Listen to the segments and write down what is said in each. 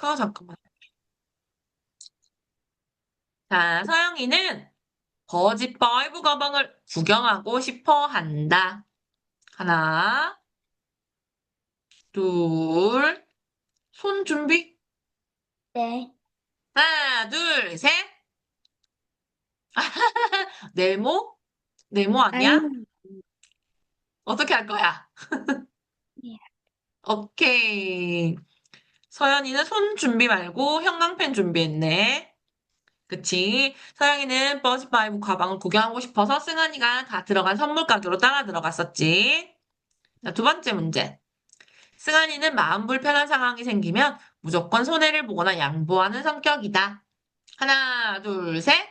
잠깐만. 자, 서영이는 버짓 파이브 가방을 구경하고 싶어 한다. 하나, 둘, 손 준비. 네. 하나, 둘, 셋. 네모? 네모 아니, 아니야? 어떻게 할 거야? 오케이. 서연이는 손 준비 말고 형광펜 준비했네. 그치? 서영이는 버짓 파이브 가방을 구경하고 싶어서 승환이가 다 들어간 선물 가게로 따라 들어갔었지. 자, 두 번째 문제. 승환이는 마음 불편한 상황이 생기면 무조건 손해를 보거나 양보하는 성격이다. 하나, 둘, 셋.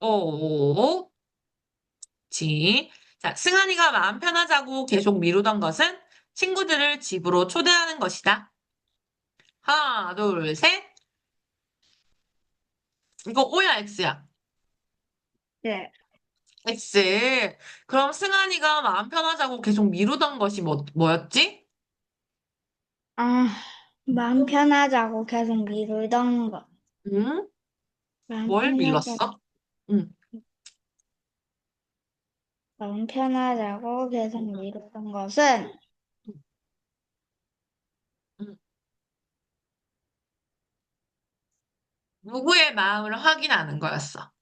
오, 지. 자, 승환이가 마음 편하자고 계속 미루던 것은 친구들을 집으로 초대하는 것이다. 하나, 둘, 셋. 이거 O야, X야? 네. X. 그럼 승환이가 마음 편하자고 계속 미루던 것이 뭐였지? 아, 마음 편하자고 계속 미루던 거. 응? 마음 뭘 편하자고, 밀렀어? 응, 마음 편하자고 계속 미루던 것은 응, 응. 누구의 마음을 확인하는 거였어?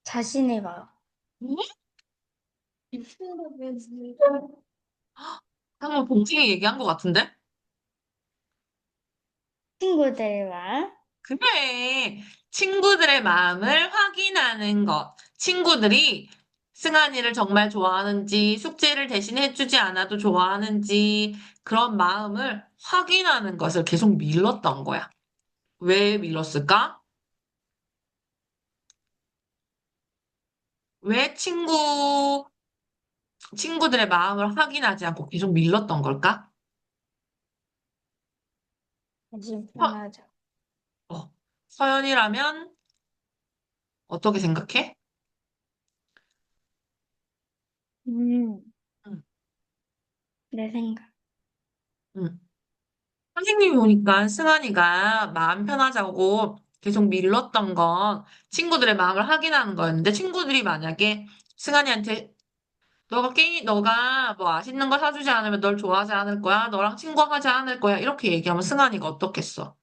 자신의 마음. 응? 한번 동생이 얘기한 것 같은데? 친구들의 마음. 그래. 친구들의 마음을 확인하는 것. 친구들이 승환이를 정말 좋아하는지, 숙제를 대신 해주지 않아도 좋아하는지, 그런 마음을 확인하는 것을 계속 밀렀던 거야. 왜 밀렀을까? 왜 친구들의 마음을 확인하지 않고 계속 밀렀던 걸까? 자신 서, 편하자. 서연이라면 어떻게 생각해? 음, 응, 내 생각. 응. 선생님이 보니까 승환이가 마음 편하자고 계속 밀렀던 건 친구들의 마음을 확인하는 거였는데 친구들이 만약에 승환이한테 너가 뭐 맛있는 거 사주지 않으면 널 좋아하지 않을 거야. 너랑 친구하지 않을 거야. 이렇게 얘기하면 승환이가 어떻겠어?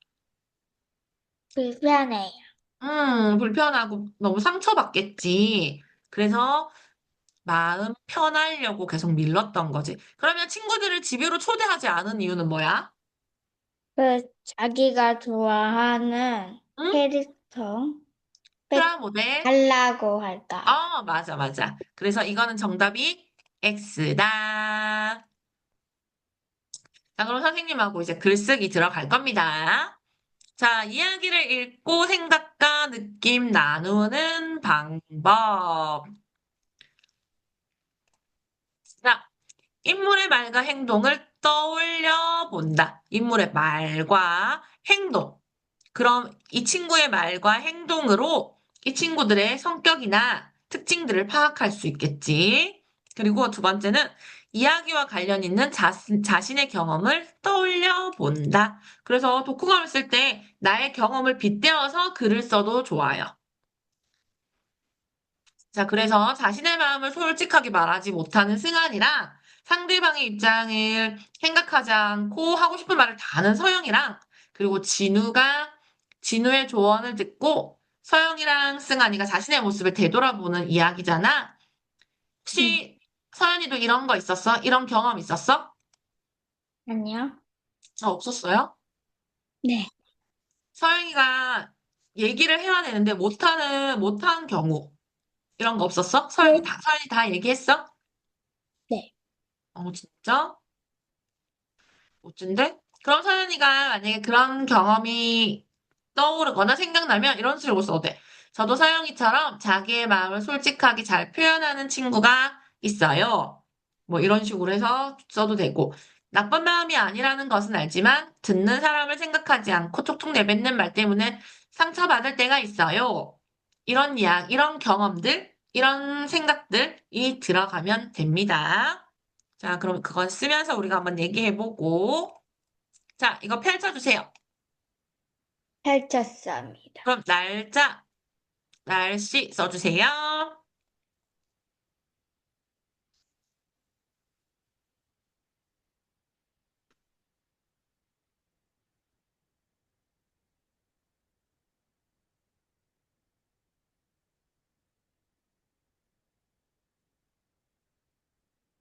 불편해요. 불편하고 너무 상처받겠지. 그래서 마음 편하려고 계속 밀렀던 거지. 그러면 친구들을 집으로 초대하지 않은 이유는 뭐야? 자기가 좋아하는 응? 캐릭터 프라모델? 뺏달라고 할까? 맞아, 맞아. 그래서 이거는 정답이 X다. 자, 그럼 선생님하고 이제 글쓰기 들어갈 겁니다. 자, 이야기를 읽고 생각과 느낌 나누는 방법. 자, 인물의 말과 행동을 떠올려 본다. 인물의 말과 행동. 그럼 이 친구의 말과 행동으로 이 친구들의 성격이나 특징들을 파악할 수 있겠지. 그리고 두 번째는 이야기와 관련 있는 자신의 경험을 떠올려 본다. 그래서 독후감을 쓸 때 나의 경험을 빗대어서 글을 써도 좋아요. 자, 그래서 자신의 마음을 솔직하게 말하지 못하는 승환이랑 상대방의 입장을 생각하지 않고 하고 싶은 말을 다 하는 서영이랑 그리고 진우의 조언을 듣고 서영이랑 승환이가 자신의 모습을 되돌아보는 이야기잖아. 응. 혹시 서연이도 이런 거 있었어? 이런 경험 있었어? 아니요. 없었어요? 네. 서영이가 얘기를 해야 되는데 못하는 경우 이런 거 없었어? 네. 서연이 다 얘기했어? 네. 진짜? 멋진데? 그럼 서연이가 만약에 그런 경험이 떠오르거나 생각나면 이런 식으로 써도 돼. 저도 서영이처럼 자기의 마음을 솔직하게 잘 표현하는 친구가 있어요. 뭐 이런 식으로 해서 써도 되고. 나쁜 마음이 아니라는 것은 알지만 듣는 사람을 생각하지 않고 툭툭 내뱉는 말 때문에 상처받을 때가 있어요. 이런 경험들, 이런 생각들이 들어가면 됩니다. 자, 그럼 그건 쓰면서 우리가 한번 얘기해보고. 자, 이거 펼쳐주세요. 펼쳤습니다. 그럼 날짜, 날씨 써주세요.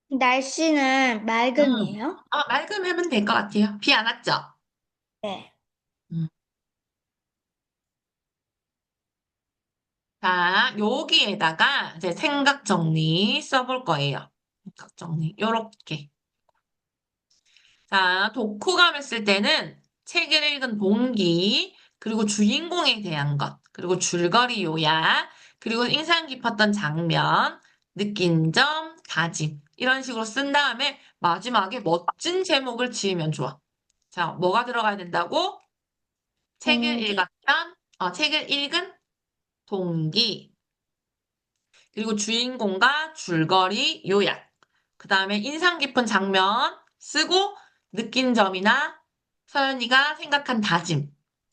날씨는 음. 맑음이에요? 맑음 하면 될 것 같아요. 비 안 왔죠? 네. 음. 자, 여기에다가 이제 생각 정리 써볼 거예요. 생각 정리. 요렇게. 자, 독후감을 쓸 때는 책을 읽은 동기, 그리고 주인공에 대한 것, 그리고 줄거리 요약, 그리고 인상 깊었던 장면, 느낀 점, 다짐. 이런 식으로 쓴 다음에 마지막에 멋진 제목을 지으면 좋아. 자, 뭐가 들어가야 된다고? 동기. 책을 읽은 동기, 그리고 주인공과 줄거리 요약, 그 다음에 인상 깊은 장면 쓰고 느낀 점이나 서연이가 생각한 다짐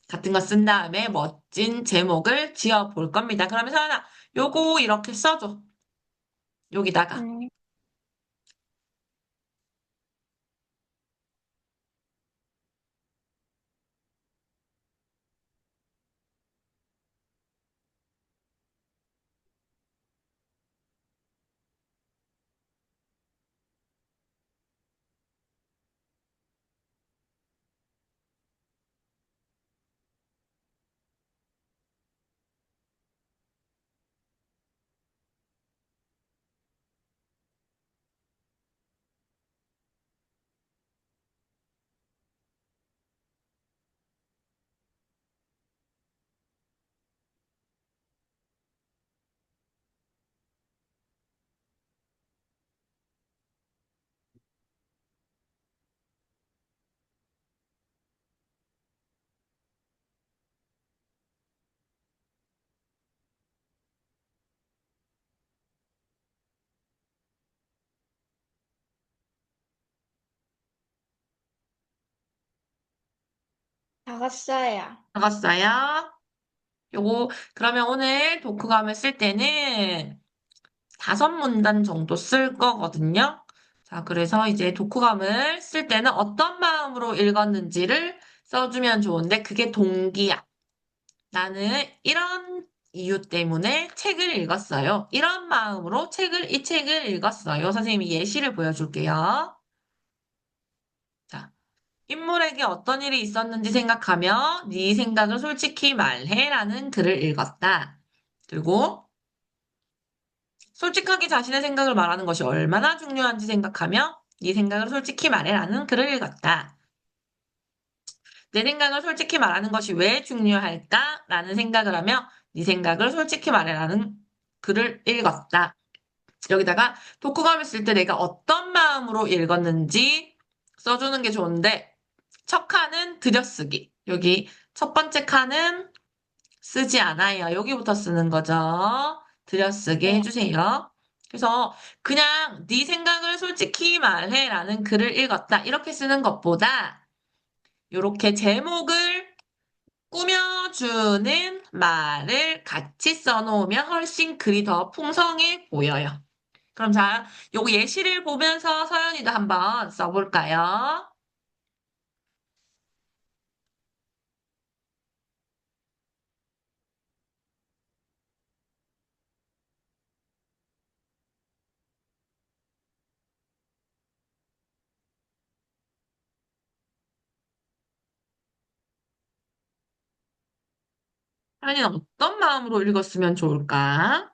같은 거 쓴 다음에 멋진 제목을 지어 볼 겁니다. 그러면 서연아, 요거 이렇게 써줘. 여기다가. 음, 적었어요. 적었어요? 요거, 그러면 오늘 독후감을 쓸 때는 5문단 정도 쓸 거거든요. 자, 그래서 이제 독후감을 쓸 때는 어떤 마음으로 읽었는지를 써주면 좋은데, 그게 동기야. 나는 이런 이유 때문에 책을 읽었어요. 이런 마음으로 이 책을 읽었어요. 선생님이 예시를 보여줄게요. 자, 인물에게 어떤 일이 있었는지 생각하며 네 생각을 솔직히 말해라는 글을 읽었다. 그리고 솔직하게 자신의 생각을 말하는 것이 얼마나 중요한지 생각하며 네 생각을 솔직히 말해라는 글을 읽었다. 내 생각을 솔직히 말하는 것이 왜 중요할까라는 생각을 하며 네 생각을 솔직히 말해라는 글을 읽었다. 여기다가 독후감을 쓸 때 내가 어떤 마음으로 읽었는지 써주는 게 좋은데 첫 칸은 들여쓰기. 여기 첫 번째 칸은 쓰지 않아요. 여기부터 쓰는 거죠. 들여쓰기 네. 해주세요. 그래서 그냥 네 생각을 솔직히 말해라는 글을 읽었다. 이렇게 쓰는 것보다 이렇게 제목을 꾸며주는 말을 같이 써놓으면 훨씬 글이 더 풍성해 보여요. 그럼 자, 요거 예시를 보면서 서연이도 한번 써볼까요? 서연이는 어떤 마음으로 읽었으면 좋을까?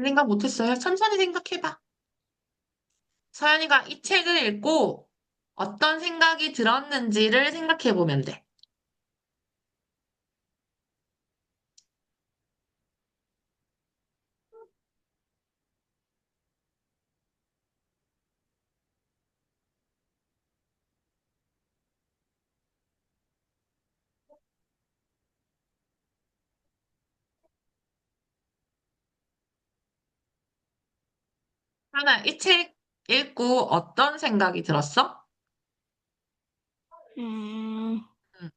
생각 못했어요. 천천히 생각해봐. 서연이가 이 책을 읽고 어떤 생각이 들었는지를 생각해보면 돼. 하나, 이 책 읽고 어떤 생각이 들었어? 음, 응.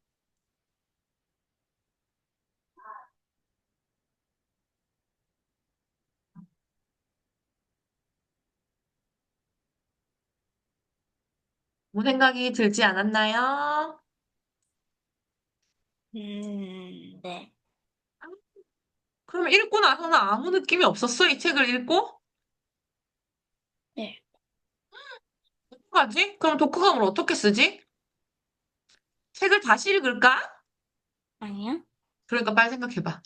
아무 생각이 들지 않았나요? 네. 그럼 읽고 나서는 아무 느낌이 없었어? 이 책을 읽고? 네. 어떡하지? 그럼 독후감을 어떻게 쓰지? 책을 다시 읽을까? 아니야? 그러니까 빨리 생각해봐.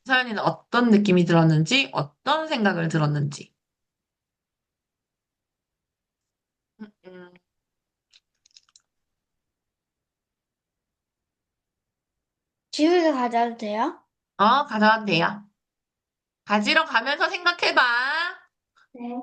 서연이는 어떤 느낌이 들었는지, 어떤 생각을 들었는지. 음, 음. 집에서 가져도 돼요? 가져와도 돼요. 가지러 가면서 생각해봐. 네.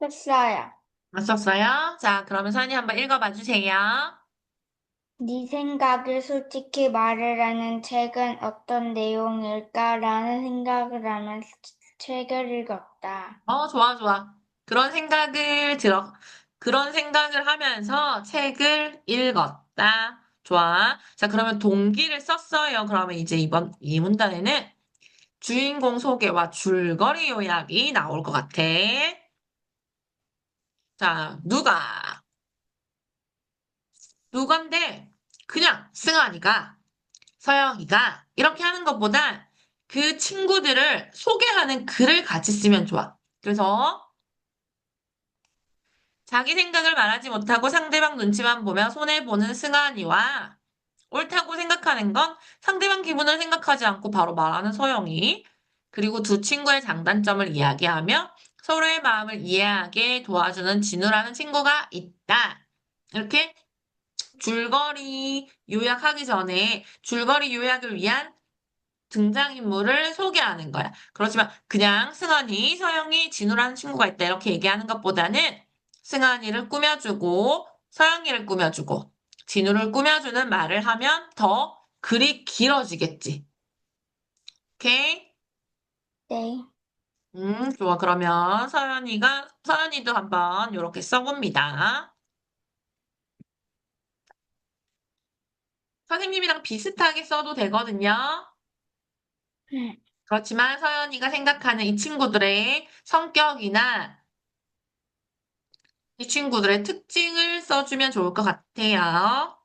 됐어요. 맞췄어요? 자, 그러면 서연이 한번 읽어봐 주세요. 네 생각을 솔직히 말하라는 책은 어떤 내용일까라는 생각을 하면서 책을 읽었다. 좋아, 좋아. 그런 생각을 하면서 책을 읽었다. 좋아. 자, 그러면 동기를 썼어요. 그러면 이제 이번 이 문단에는 주인공 소개와 줄거리 요약이 나올 것 같아. 자, 누건데, 그냥 승환이가, 서영이가 이렇게 하는 것보다 그 친구들을 소개하는 글을 같이 쓰면 좋아. 그래서 자기 생각을 말하지 못하고 상대방 눈치만 보며 손해보는 승환이와 옳다고 생각하는 건 상대방 기분을 생각하지 않고 바로 말하는 서영이, 그리고 두 친구의 장단점을 이야기하며 서로의 마음을 이해하게 도와주는 진우라는 친구가 있다. 이렇게 줄거리 요약하기 전에 줄거리 요약을 위한 등장인물을 소개하는 거야. 그렇지만 그냥 승환이, 서영이, 진우라는 친구가 있다 이렇게 얘기하는 것보다는 승환이를 꾸며주고 서영이를 꾸며주고 진우를 꾸며주는 말을 하면 더 글이 길어지겠지. 오케이? 네. 좋아. 그러면 서연이도 한번 이렇게 써봅니다. 선생님이랑 비슷하게 써도 되거든요. 네. 그렇지만 서연이가 생각하는 이 친구들의 성격이나 이 친구들의 특징을 써주면 좋을 것 같아요.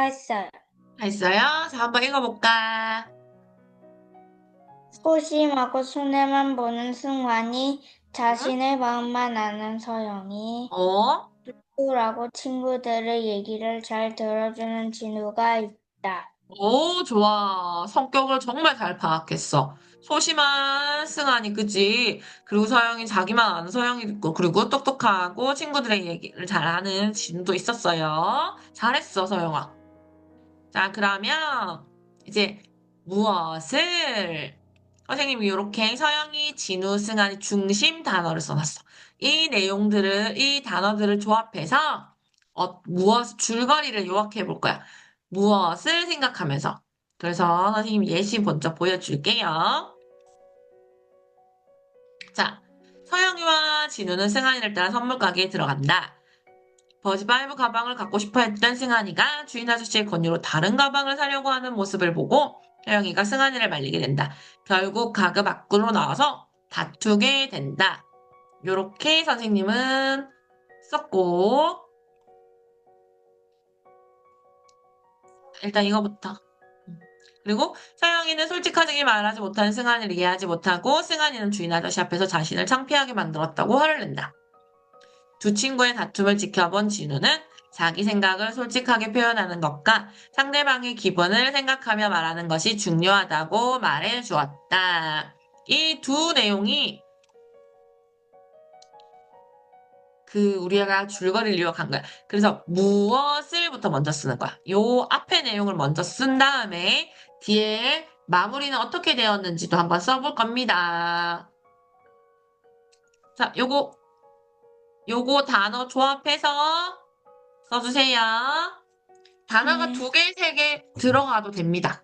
했어요. 했어요? 자, 한번 읽어볼까? 소심하고 손해만 보는 승환이 응? 자신의 마음만 아는 서영이 어? 쿨하고 친구들의 얘기를 잘 들어주는 진우가 있다. 오, 좋아. 성격을 정말 잘 파악했어. 소심한 승환이, 그지? 그리고 서영이 자기만 아는 서영이 있고, 그리고 똑똑하고 친구들의 얘기를 잘하는 진도 있었어요. 잘했어, 서영아. 자, 그러면 이제 무엇을 선생님이 이렇게 서영이, 진우, 승환이 중심 단어를 써놨어. 이 단어들을 조합해서 줄거리를 요약해 볼 거야. 무엇을 생각하면서. 그래서 선생님 예시 먼저 보여줄게요. 자, 서영이와 진우는 승환이를 따라 선물 가게에 들어간다. 버즈바이브 가방을 갖고 싶어 했던 승환이가 주인 아저씨의 권유로 다른 가방을 사려고 하는 모습을 보고 서영이가 승환이를 말리게 된다. 결국 가게 밖으로 나와서 다투게 된다. 요렇게 선생님은 썼고, 일단 이거부터. 그리고 서영이는 솔직하게 말하지 못한 승환이를 이해하지 못하고 승환이는 주인 아저씨 앞에서 자신을 창피하게 만들었다고 화를 낸다. 두 친구의 다툼을 지켜본 진우는 자기 생각을 솔직하게 표현하는 것과 상대방의 기분을 생각하며 말하는 것이 중요하다고 말해 주었다. 이 두 내용이 우리가 줄거리를 요약한 거야. 그래서 무엇을부터 먼저 쓰는 거야. 요 앞에 내용을 먼저 쓴 다음에 뒤에 마무리는 어떻게 되었는지도 한번 써볼 겁니다. 자, 요거 단어 조합해서 써주세요. 단어가 네. 두 개, 세 개 들어가도 됩니다.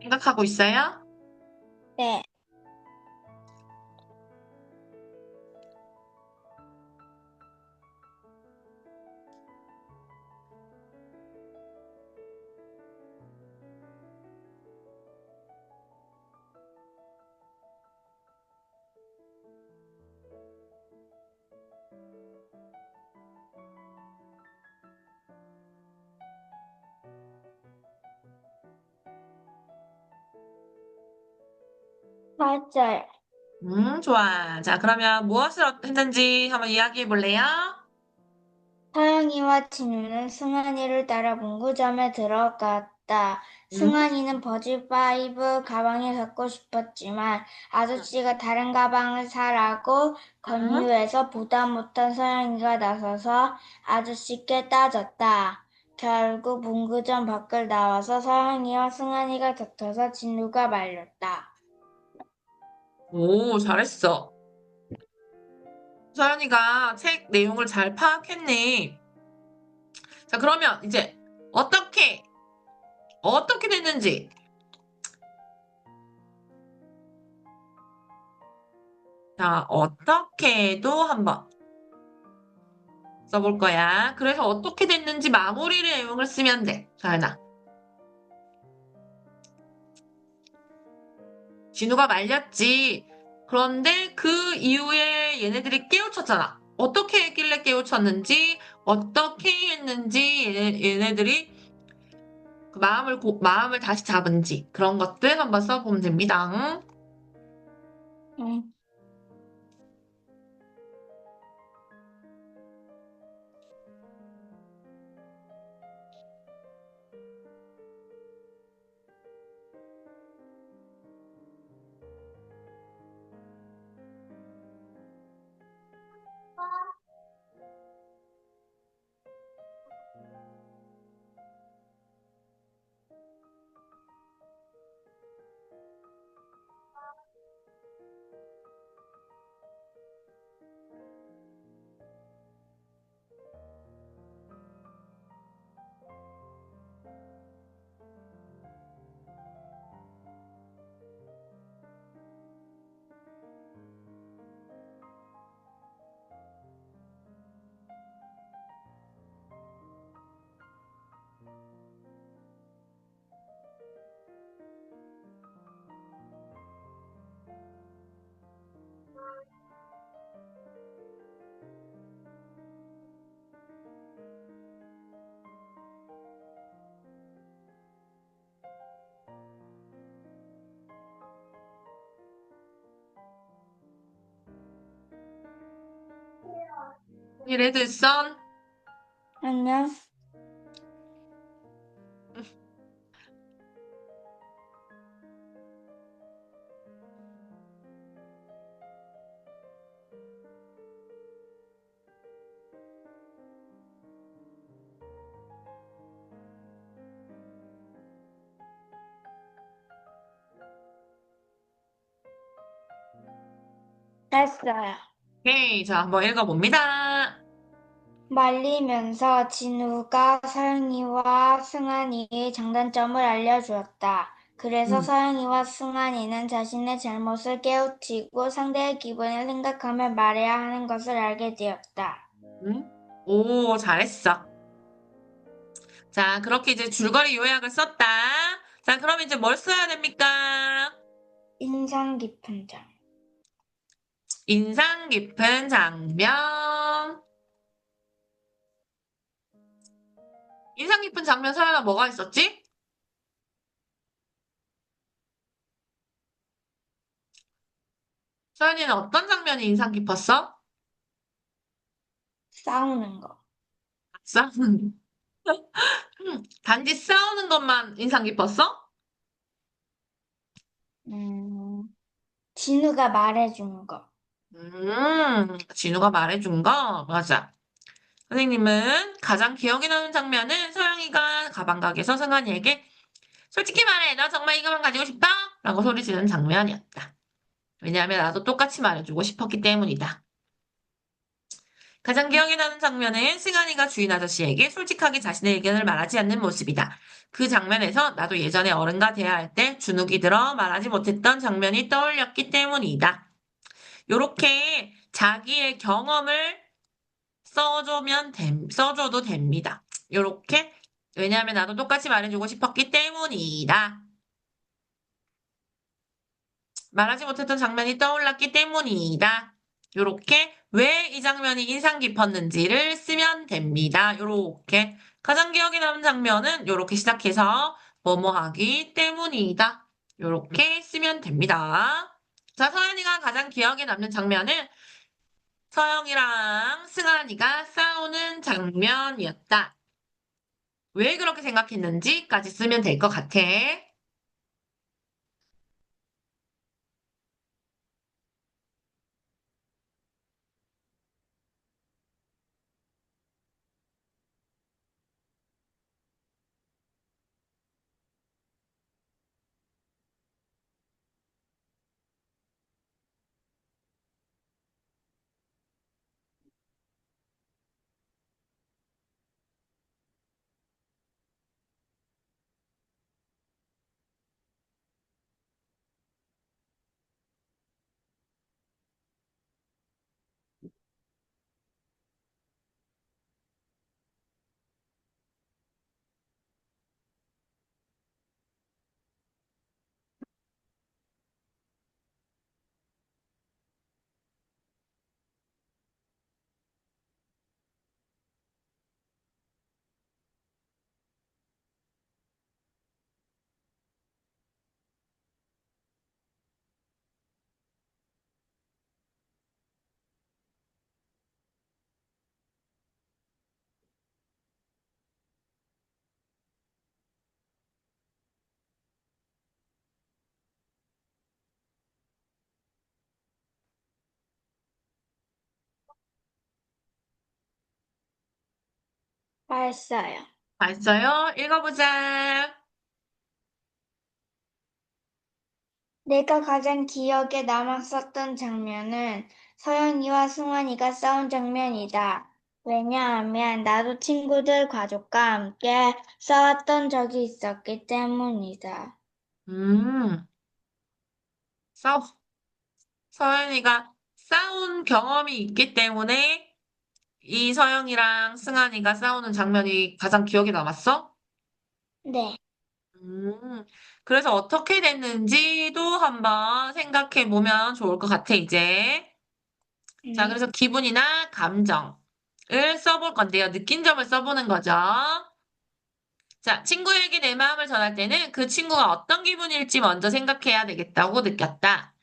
생각하고 있어요? 네. 맞아요. 좋아. 자, 그러면 무엇을 했는지 한번 이야기해 볼래요? 서영이와 진우는 승환이를 따라 문구점에 들어갔다. 음, 승환이는 버즈파이브 가방을 갖고 싶었지만 아저씨가 다른 가방을 사라고 음. 권유해서 보다 못한 서영이가 나서서 아저씨께 따졌다. 결국 문구점 밖을 나와서 서영이와 승환이가 다퉈서 진우가 말렸다. 오, 잘했어. 서연이가 책 내용을 잘 파악했네. 자, 그러면 이제 어떻게 됐는지. 자, 어떻게도 한번 써볼 거야. 그래서 어떻게 됐는지 마무리 내용을 쓰면 돼. 서연아. 진우가 말렸지. 그런데 그 이후에 얘네들이 깨우쳤잖아. 어떻게 했길래 깨우쳤는지, 어떻게 했는지 얘네들이 그 마음을 다시 잡은지 그런 것들 한번 써보면 됩니다. 응? 응. 레드선 안녕. 됐어요. 오케이, 자, 한번 읽어봅니다. 말리면서 진우가 서영이와 승환이의 장단점을 알려주었다. 그래서 음, 서영이와 승환이는 자신의 잘못을 깨우치고 상대의 기분을 생각하며 말해야 하는 것을 알게 되었다. 오, 잘했어. 자, 그렇게 이제 줄거리 요약을 썼다. 자, 그럼 이제 뭘 써야 됩니까? 인상 깊은 점. 인상 깊은 장면. 인상 깊은 장면 서연아 뭐가 있었지? 서연이는 어떤 장면이 인상 깊었어? 싸우는 거. 싸우는, 단지 싸우는 것만 인상 깊었어? 음, 진우가 말해준 거. 진우가 말해준 거? 맞아. 선생님은 가장 기억에 나는 장면은 서영이가 가방 가게에서 승환이에게 솔직히 말해, 너 정말 이거만 가지고 싶어? 라고 소리 지르는 장면이었다. 왜냐하면 나도 똑같이 말해주고 싶었기 때문이다. 가장 기억에 나는 장면은 승환이가 주인 아저씨에게 솔직하게 자신의 의견을 말하지 않는 모습이다. 그 장면에서 나도 예전에 어른과 대화할 때 주눅이 들어 말하지 못했던 장면이 떠올렸기 때문이다. 요렇게 자기의 경험을 써줘도 됩니다. 요렇게, 왜냐하면 나도 똑같이 말해주고 싶었기 때문이다. 말하지 못했던 장면이 떠올랐기 때문이다. 요렇게 왜 이 장면이 인상 깊었는지를 쓰면 됩니다. 요렇게 가장 기억에 남는 장면은 요렇게 시작해서 뭐뭐 하기 때문이다. 요렇게 쓰면 됩니다. 자, 서연이가 가장 기억에 남는 장면은 서영이랑 승환이가 싸우는 장면이었다. 왜 그렇게 생각했는지까지 쓰면 될 것 같아. 알았어요. 알았어요? 읽어보자. 내가 가장 기억에 남았었던 장면은 서연이와 승환이가 싸운 장면이다. 왜냐하면 나도 친구들 가족과 함께 싸웠던 적이 있었기 때문이다. 음, 싸우, 서연이가 싸운 경험이 있기 때문에 이 서영이랑 승환이가 싸우는 장면이 가장 기억에 남았어? 네. 음, 그래서 어떻게 됐는지도 한번 생각해 보면 좋을 것 같아, 이제. 자, 네. 그래서 기분이나 감정을 써볼 건데요. 느낀 점을 써보는 거죠. 자, 친구에게 내 마음을 전할 때는 그 친구가 어떤 기분일지 먼저 생각해야 되겠다고 느꼈다.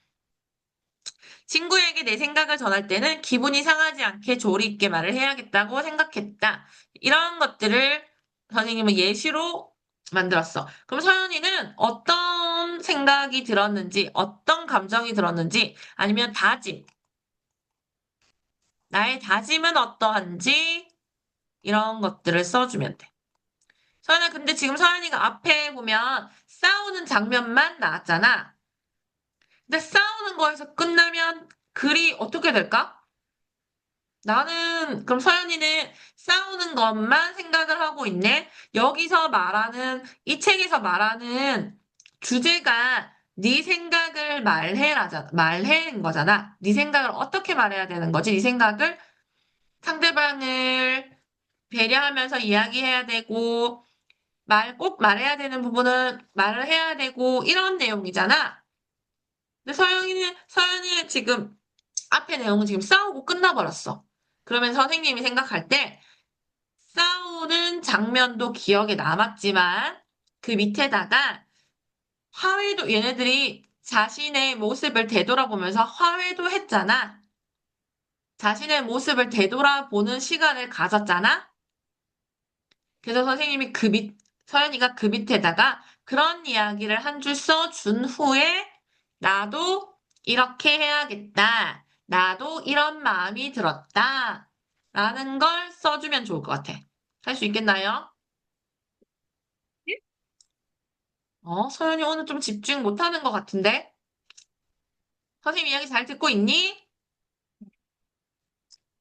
친구에게 내 생각을 전할 때는 기분이 상하지 않게 조리 있게 말을 해야겠다고 생각했다. 이런 것들을 선생님은 예시로 만들었어. 그럼 서연이는 어떤 생각이 들었는지, 어떤 감정이 들었는지, 아니면 다짐, 나의 다짐은 어떠한지, 이런 것들을 써주면 돼. 서연아, 근데 지금 서연이가 앞에 보면 싸우는 장면만 나왔잖아. 근데 싸우는 거에서 끝나면 글이 어떻게 될까? 나는, 그럼 서연이는 싸우는 것만 생각을 하고 있네? 여기서 말하는, 이 책에서 말하는 주제가 네 생각을 말해는 거잖아. 네 생각을 어떻게 말해야 되는 거지? 네 생각을 상대방을 배려하면서 이야기해야 되고, 꼭 말해야 되는 부분은 말을 해야 되고, 이런 내용이잖아. 근데 서연이는 지금 앞에 내용은 지금 싸우고 끝나버렸어. 그러면 선생님이 생각할 때 싸우는 장면도 기억에 남았지만 그 밑에다가 얘네들이 자신의 모습을 되돌아보면서 화해도 했잖아. 자신의 모습을 되돌아보는 시간을 가졌잖아. 그래서 서연이가 그 밑에다가 그런 이야기를 한 줄 써준 후에 나도 이렇게 해야겠다. 나도 이런 마음이 들었다. 라는 걸 써주면 좋을 것 같아. 할 수 있겠나요? 서연이 오늘 좀 집중 못하는 것 같은데? 선생님 이야기 잘 듣고 있니?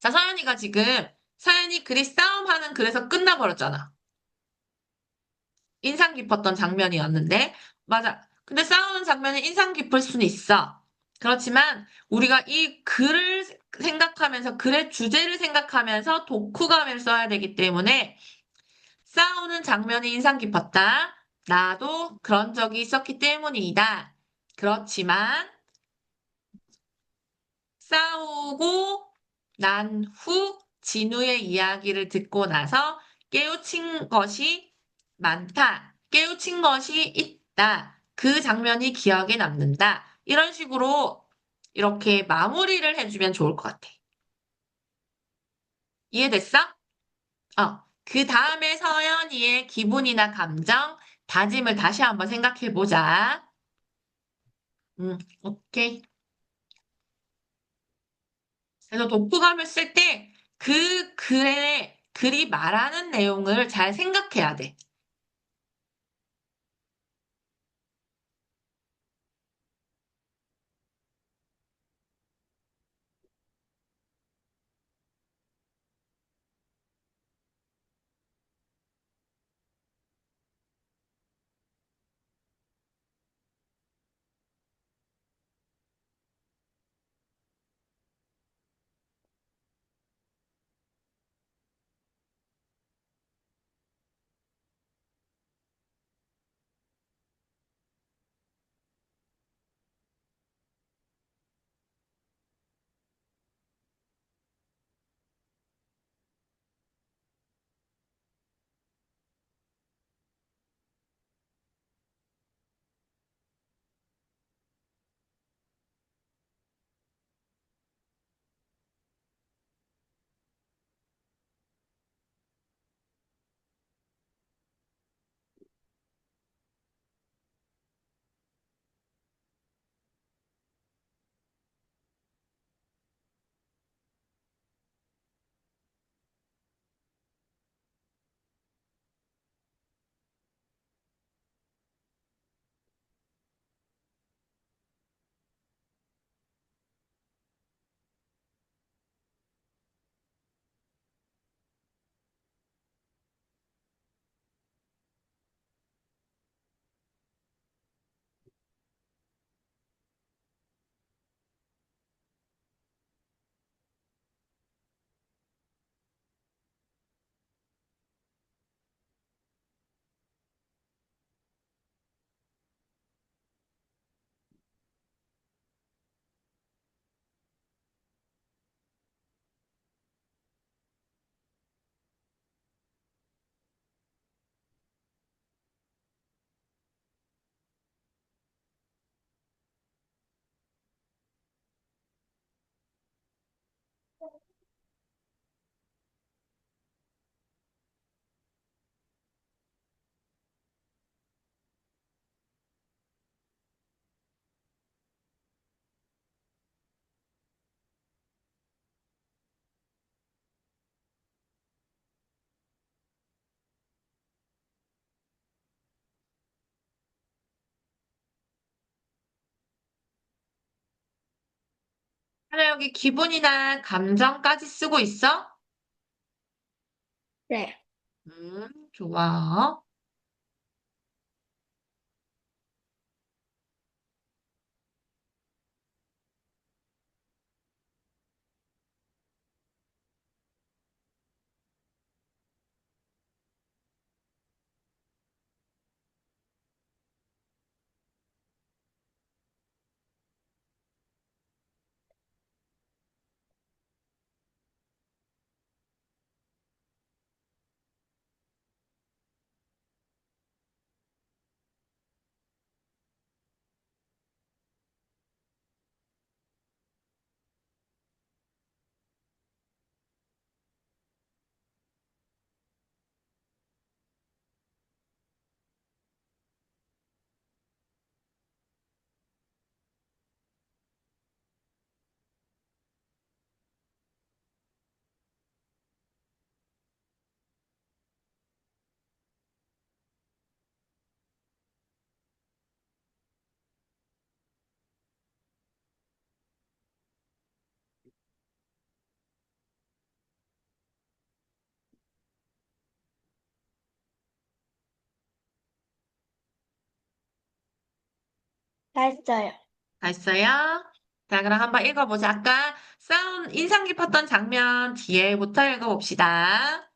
자, 서연이 글이 싸움하는 글에서 끝나버렸잖아. 인상 깊었던 장면이었는데, 맞아. 근데 싸우는 장면이 인상 깊을 수는 있어. 그렇지만 우리가 이 글을 생각하면서, 글의 주제를 생각하면서 독후감을 써야 되기 때문에 싸우는 장면이 인상 깊었다. 나도 그런 적이 있었기 때문이다. 그렇지만 싸우고 난 후 진우의 이야기를 듣고 나서 깨우친 것이 많다. 깨우친 것이 있다. 그 장면이 기억에 남는다. 이런 식으로 이렇게 마무리를 해주면 좋을 것 같아. 이해됐어? 그 다음에 서연이의 기분이나 감정, 다짐을 다시 한번 생각해 보자. 오케이. 그래서 독후감을 쓸 때 그 글이 말하는 내용을 잘 생각해야 돼. 하나 여기 기분이나 감정까지 쓰고 있어? 네. 좋아. 다 했어요. 다 했어요? 자, 그럼 한번 읽어보자. 아까 인상 깊었던 장면 뒤에부터 읽어봅시다.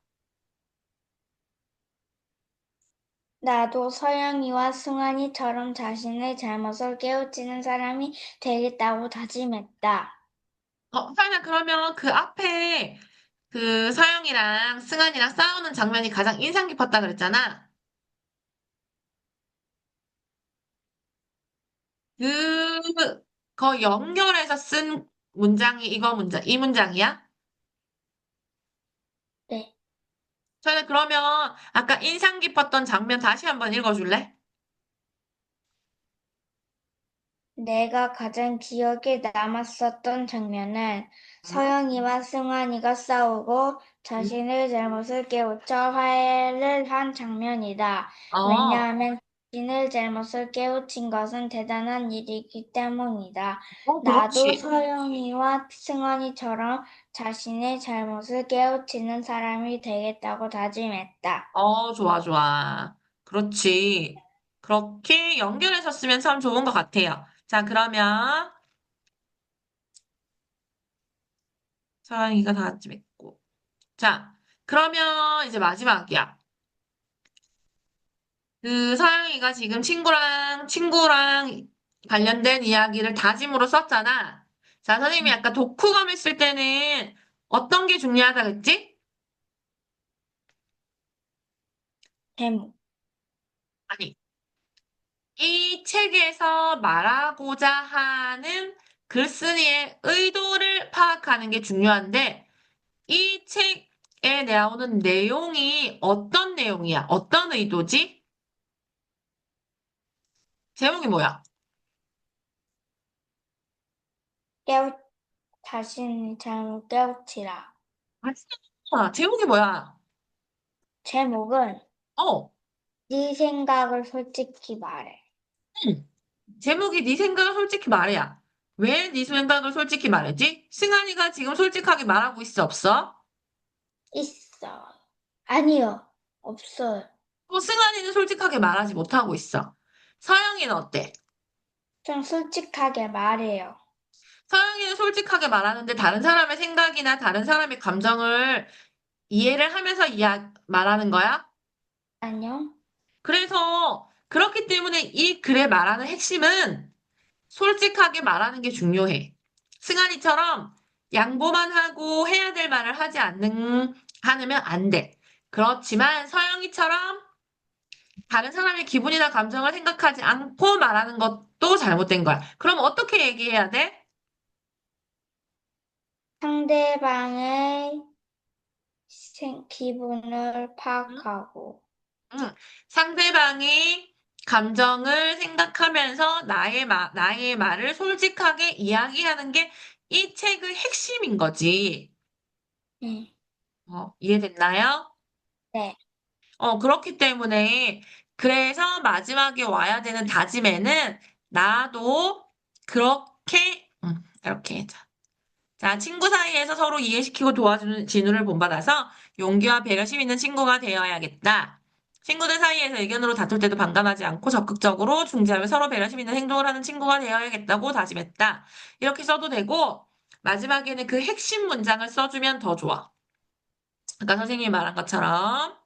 나도 서영이와 승환이처럼 자신의 잘못을 깨우치는 사람이 되겠다고 다짐했다. 서연아, 그러면 그 앞에 그 서영이랑 승환이랑 싸우는 장면이 가장 인상 깊었다 그랬잖아. 그, 거 연결해서 쓴 문장이 이 문장이야? 네. 저는 그러면 아까 인상 깊었던 장면 다시 한번 읽어줄래? 내가 가장 기억에 남았었던 장면은 응? 서영이와 승환이가 싸우고 응? 자신의 잘못을 깨우쳐 화해를 한 장면이다. 어, 왜냐하면 자신의 잘못을 깨우친 것은 대단한 일이기 때문이다. 나도 그렇지. 서영이와 승환이처럼 자신의 잘못을 깨우치는 사람이 되겠다고 다짐했다. 좋아, 좋아. 그렇지. 그렇게 연결해서 쓰면 참 좋은 것 같아요. 자, 그러면 서양이가 다 했고. 자, 그러면 이제 마지막이야. 그 서양이가 지금 친구랑 관련된 이야기를 다짐으로 썼잖아. 자, 선생님이 아까 독후감을 쓸 때는 어떤 게 중요하다 그랬지? 제목. 아니, 이 책에서 말하고자 하는 글쓴이의 의도를 파악하는 게 중요한데, 이 책에 나오는 내용이 어떤 내용이야? 어떤 의도지? 제목이 뭐야? 깨우, 자신의 잘못 깨우치라. 아, 진짜? 제목이 뭐야? 제목은 어, 네 생각을 솔직히 말해. 응. 제목이 네 생각을 솔직히 말해야. 왜 네 생각을 솔직히 말하지? 승환이가 지금 솔직하게 말하고 있어, 없어? 있어. 아니요. 없어요. 승환이는 솔직하게 말하지 못하고 있어. 서영이는 어때? 좀 솔직하게 말해요. 서영이는 솔직하게 말하는데 다른 사람의 생각이나 다른 사람의 감정을 이해를 하면서 말하는 거야? 아니요. 그래서 그렇기 때문에 이 글에 말하는 핵심은 솔직하게 말하는 게 중요해. 승환이처럼 양보만 하고 해야 될 말을 않으면 안 돼. 그렇지만 서영이처럼 다른 사람의 기분이나 감정을 생각하지 않고 말하는 것도 잘못된 거야. 그럼 어떻게 얘기해야 돼? 상대방의 기분을 응? 파악하고. 응. 상대방이 감정을 생각하면서 나의 말을 솔직하게 이야기하는 게 이 책의 핵심인 거지. 네. 이해됐나요? 네. 그렇기 때문에, 그래서 마지막에 와야 되는 다짐에는, 나도 그렇게, 이렇게. 자, 친구 사이에서 서로 이해시키고 도와주는 진우를 본받아서 용기와 배려심 있는 친구가 되어야겠다. 친구들 사이에서 의견으로 다툴 때도 반감하지 않고 적극적으로 중재하며 서로 배려심 있는 행동을 하는 친구가 되어야겠다고 다짐했다. 이렇게 써도 되고, 마지막에는 그 핵심 문장을 써주면 더 좋아. 아까 선생님이 말한 것처럼,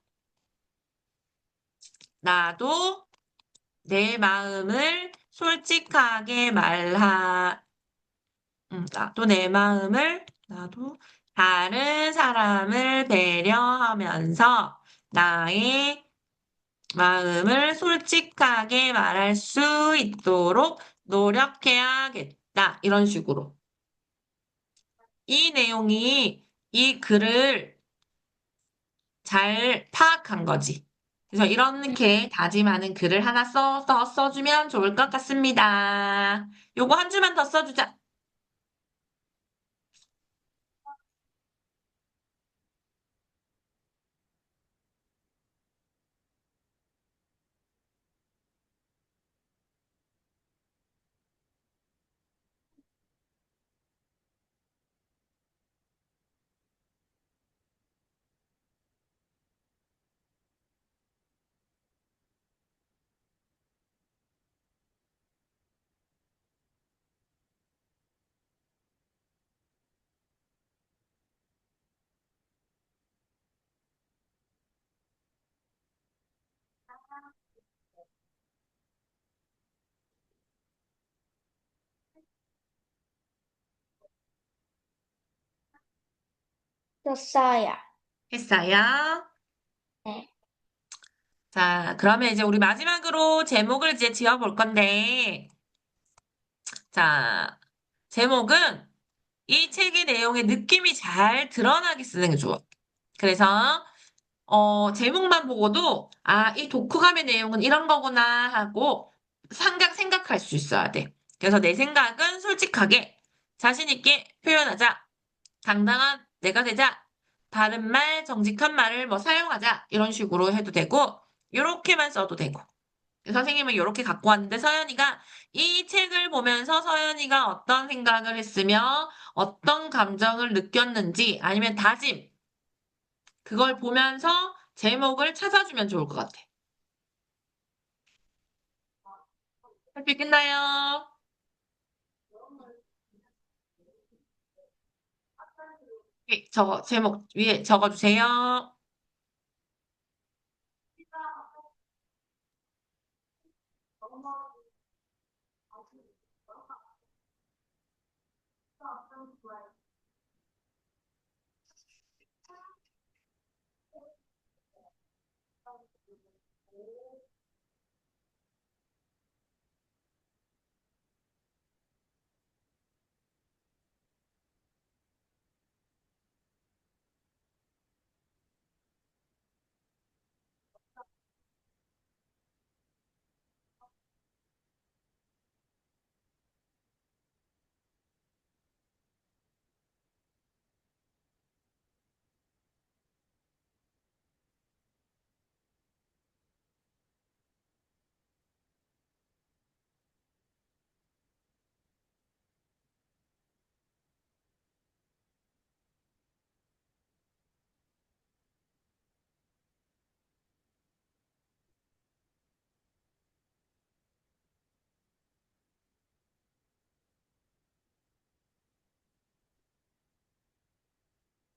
나도 내 마음을 솔직하게 나도 다른 사람을 배려하면서 나의 마음을 솔직하게 말할 수 있도록 노력해야겠다. 이런 식으로. 이 내용이 이 글을 잘 파악한 거지. 그래서 이렇게 다짐하는 글을 하나 써주면 좋을 것 같습니다. 요거 한 줄만 더 써주자. 썼어요. 했어요. 네. 자, 그러면 이제 우리 마지막으로 제목을 이제 지어볼 건데, 자, 제목은 이 책의 내용의 느낌이 잘 드러나게 쓰는 게 좋아. 그래서 제목만 보고도, 아, 이 독후감의 내용은 이런 거구나 하고 생각할 수 있어야 돼. 그래서 내 생각은 솔직하게, 자신 있게 표현하자. 당당한 내가 되자. 바른 말, 정직한 말을 뭐 사용하자. 이런 식으로 해도 되고, 요렇게만 써도 되고. 선생님은 이렇게 갖고 왔는데 서연이가 이 책을 보면서 서연이가 어떤 생각을 했으며 어떤 감정을 느꼈는지 아니면 다짐, 그걸 보면서 제목을 찾아주면 좋을 것 같아. 학교 끝나요. 제목 위에 적어주세요.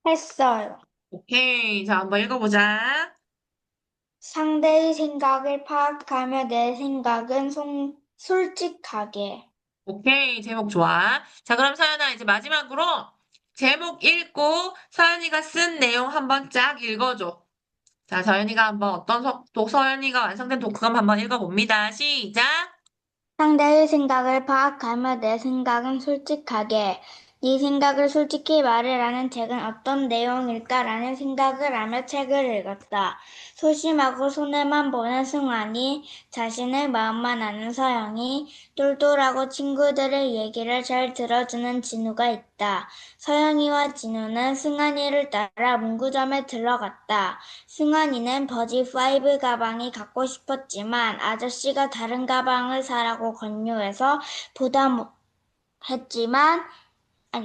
했어요. 오케이. 자, 한번 읽어보자. 상대의 생각을 파악하며 내 생각은 솔직하게. 오케이. 제목 좋아. 자, 그럼 서연아, 이제 마지막으로 제목 읽고 서연이가 쓴 내용 한번 쫙 읽어줘. 자, 서연이가 한번 서연이가 완성된 독후감 한번 읽어봅니다. 시작! 상대의 생각을 파악하며 내 생각은 솔직하게. 네 생각을 솔직히 말해라는 책은 어떤 내용일까라는 생각을 하며 책을 읽었다. 소심하고 손해만 보는 승환이, 자신의 마음만 아는 서영이, 똘똘하고 친구들의 얘기를 잘 들어주는 진우가 있다. 서영이와 진우는 승환이를 따라 문구점에 들어갔다. 승환이는 버지5 가방이 갖고 싶었지만 아저씨가 다른 가방을 사라고 했지만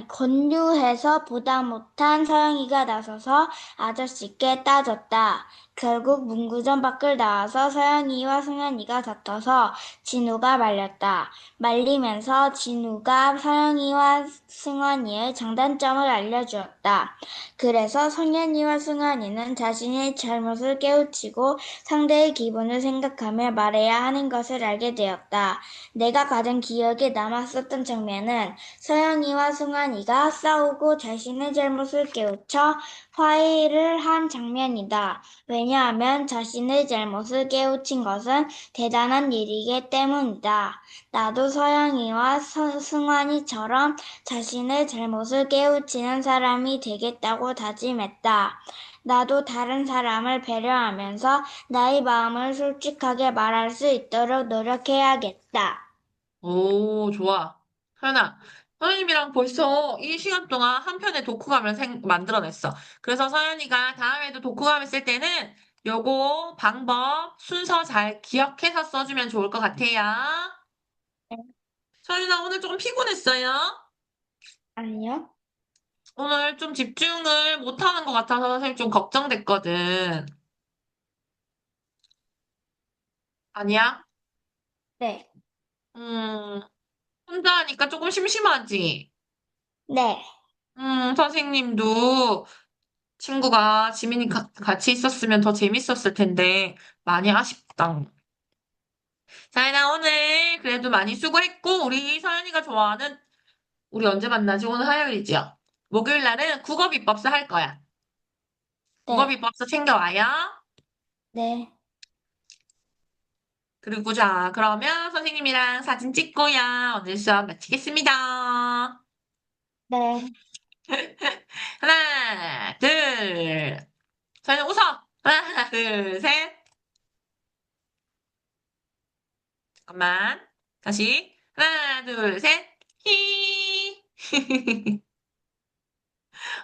권유해서 보다 못한 서영이가 나서서 아저씨께 따졌다. 결국 문구점 밖을 나와서 서영이와 승현이가 다퉈서 진우가 말렸다. 말리면서 진우가 서영이와 승현이의 장단점을 알려주었다. 그래서 성현이와 승현이는 자신의 잘못을 깨우치고 상대의 기분을 생각하며 말해야 하는 것을 알게 되었다. 내가 가장 기억에 남았었던 장면은 서영이와 승환이가 싸우고 자신의 잘못을 깨우쳐 화해를 한 장면이다. 왜냐하면 자신의 잘못을 깨우친 것은 대단한 일이기 때문이다. 나도 서영이와 승환이처럼 자신의 잘못을 깨우치는 사람이 되겠다고 다짐했다. 나도 다른 사람을 배려하면서 나의 마음을 솔직하게 말할 수 있도록 노력해야겠다. 오, 좋아. 서연아, 선생님이랑 벌써 이 시간 동안 한 편의 독후감을 만들어냈어. 그래서 서연이가 다음에도 독후감을 쓸 때는 요거 방법, 순서 잘 기억해서 써주면 좋을 것 같아요. 서연아, 오늘 조금 피곤했어요? 아니요? 오늘 좀 집중을 못하는 것 같아서 선생님 좀 걱정됐거든. 아니야? 네. 음, 혼자 하니까 조금 심심하지? 네. 선생님도 친구가 지민이 같이 있었으면 더 재밌었을 텐데 많이 아쉽다. 자, 나 오늘 그래도 많이 수고했고 우리 서연이가 좋아하는 우리 언제 만나지? 오늘 화요일이죠? 목요일 날은 국어 비법서 할 거야. 국어 네. 비법서 챙겨와요. 네. 그리고 자, 그러면 선생님이랑 사진 찍고요. 오늘 수업 마치겠습니다. 네. 하나, 둘. 서연이 웃어. 하나, 둘, 셋. 잠깐만. 다시. 하나, 둘, 셋. 히.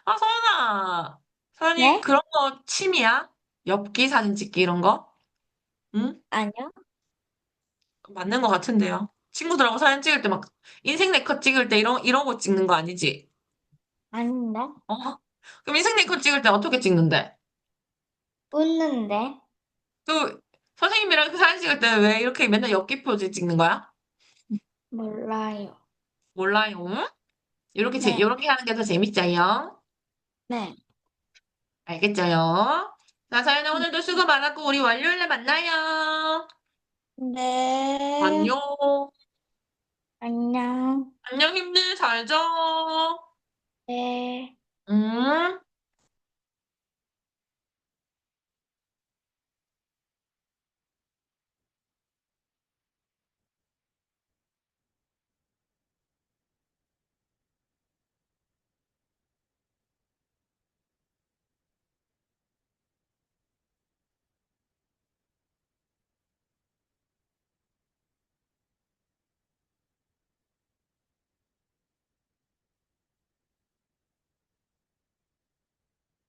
아, 서연아. 서연이 네? 그런 거 취미야? 엽기 사진 찍기 이런 거? 응? 아니요? 맞는 것 같은데요. 친구들하고 사진 찍을 때 막 인생 네컷 찍을 때 이러고 찍는 거 아니지? 아닌데? 어? 그럼 인생 네컷 찍을 때 어떻게 찍는데? 웃는데? 그 선생님이랑 그 사진 찍을 때 왜 이렇게 맨날 엽기 포즈 찍는 거야? 몰라요. 몰라요. 네. 이렇게 하는 게 더 재밌자요. 네. 알겠죠요? 자, 사연아 오늘도 수고 많았고 우리 월요일에 만나요. 네. 안녕. 안녕. 안녕 힘내 잘 자. 네. 음.